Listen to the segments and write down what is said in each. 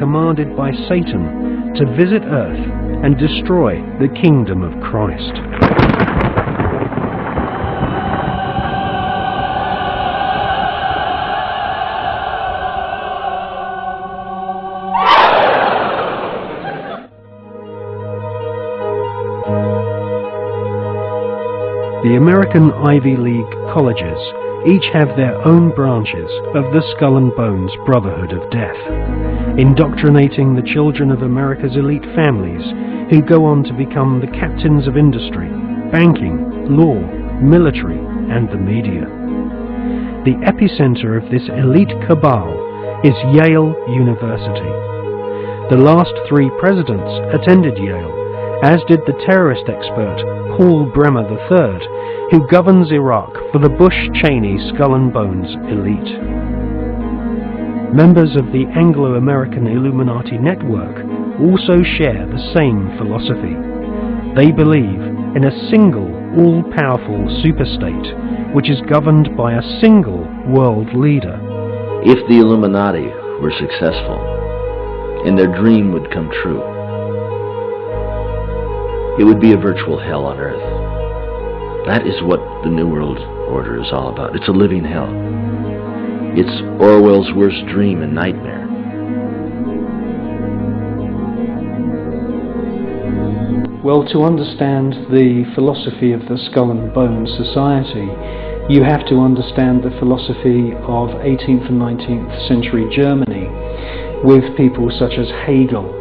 commanded by Satan to visit Earth and destroy the kingdom of Christ. The American Ivy League colleges each have their own branches of the Skull and Bones Brotherhood of Death, indoctrinating the children of America's elite families who go on to become the captains of industry, banking, law, military, and the media. The epicenter of this elite cabal is Yale University. The last 3 presidents attended Yale, as did the terrorist expert Paul Bremer III, who governs Iraq for the Bush-Cheney Skull and Bones elite. Members of the Anglo-American Illuminati network also share the same philosophy. They believe in a single, all-powerful superstate, which is governed by a single world leader. If the Illuminati were successful, and their dream would come true, it would be a virtual hell on earth. That is what the New World Order is all about. It's a living hell. It's Orwell's worst dream and nightmare. Well, to understand the philosophy of the Skull and Bones Society, you have to understand the philosophy of 18th and 19th century Germany with people such as Hegel.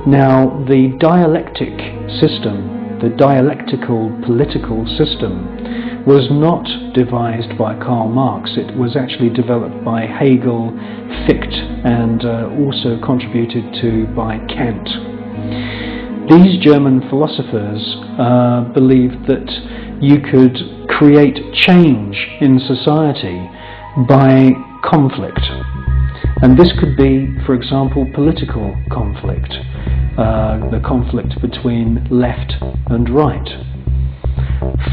Now, the dialectic system, the dialectical political system, was not devised by Karl Marx. It was actually developed by Hegel, Fichte, and also contributed to by Kant. These German philosophers believed that you could create change in society by conflict. And this could be, for example, political conflict, the conflict between left and right.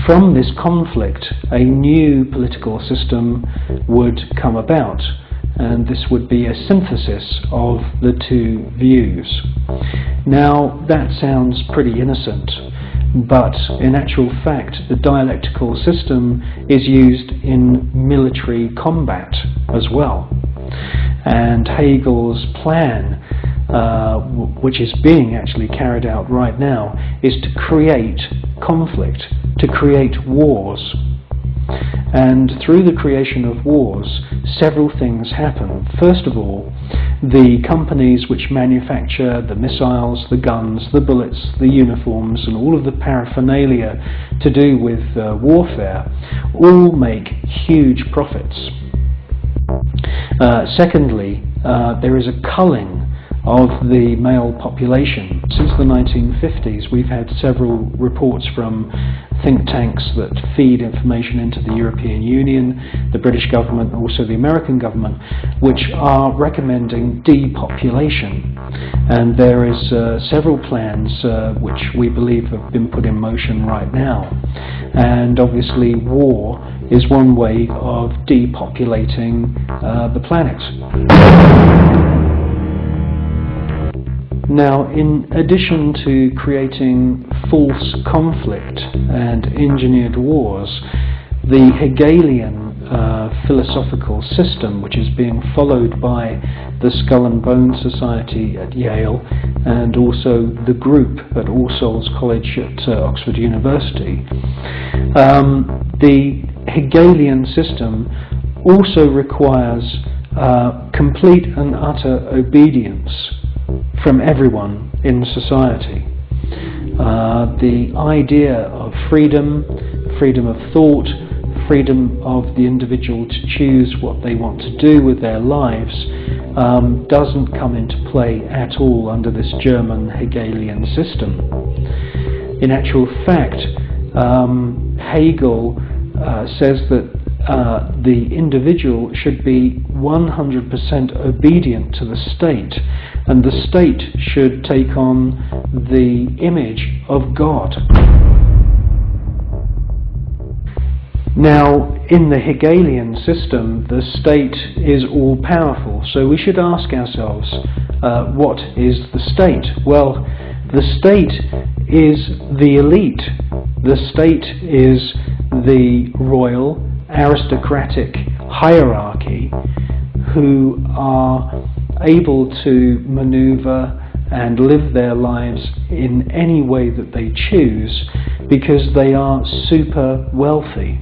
From this conflict, a new political system would come about, and this would be a synthesis of the 2 views. Now, that sounds pretty innocent, but in actual fact, the dialectical system is used in military combat as well. And Hegel's plan, which is being actually carried out right now, is to create conflict, to create wars. And through the creation of wars, several things happen. First of all, the companies which manufacture the missiles, the guns, the bullets, the uniforms, and all of the paraphernalia to do with warfare, all make huge profits. Secondly, there is a culling of the male population. Since the 1950s, we've had several reports from think tanks that feed information into the European Union, the British government, and also the American government, which are recommending depopulation. And there is several plans which we believe have been put in motion right now. And obviously war is one way of depopulating the planet. Now, in addition to creating false conflict and engineered wars, the Hegelian philosophical system, which is being followed by the Skull and Bones Society at Yale and also the group at All Souls College at Oxford University, the Hegelian system also requires complete and utter obedience from everyone in society. The idea of freedom, freedom of thought, freedom of the individual to choose what they want to do with their lives doesn't come into play at all under this German Hegelian system. In actual fact, Hegel says that the individual should be 100% obedient to the state, and the state should take on the image of God. Now, in the Hegelian system, the state is all-powerful, so we should ask ourselves, what is the state? Well, the state is the elite. The state is the royal, aristocratic hierarchy who are able to maneuver and live their lives in any way that they choose because they are super wealthy.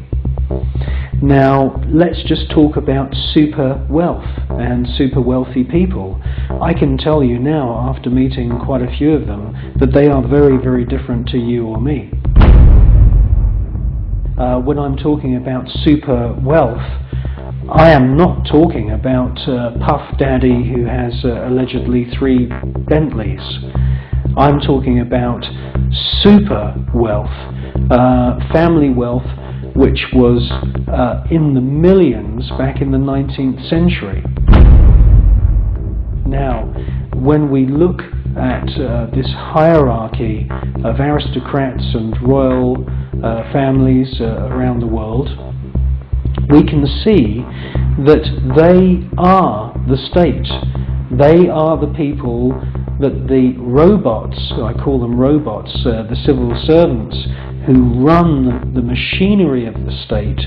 Now, let's just talk about super wealth and super wealthy people. I can tell you now, after meeting quite a few of them, that they are very, very different to you or me. When I'm talking about super wealth, I am not talking about Puff Daddy who has allegedly 3 Bentleys. I'm talking about super wealth, family wealth, which was in the millions back in the 19th century. Now, when we look at this hierarchy of aristocrats and royal families around the world, we can see that they are the state. They are the people that the robots, I call them robots, the civil servants who run the machinery of the state.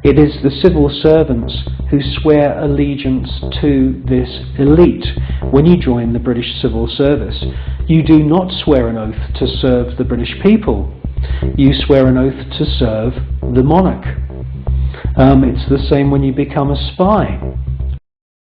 It is the civil servants who swear allegiance to this elite. When you join the British Civil Service, you do not swear an oath to serve the British people. You swear an oath to serve the monarch. It's the same when you become a spy.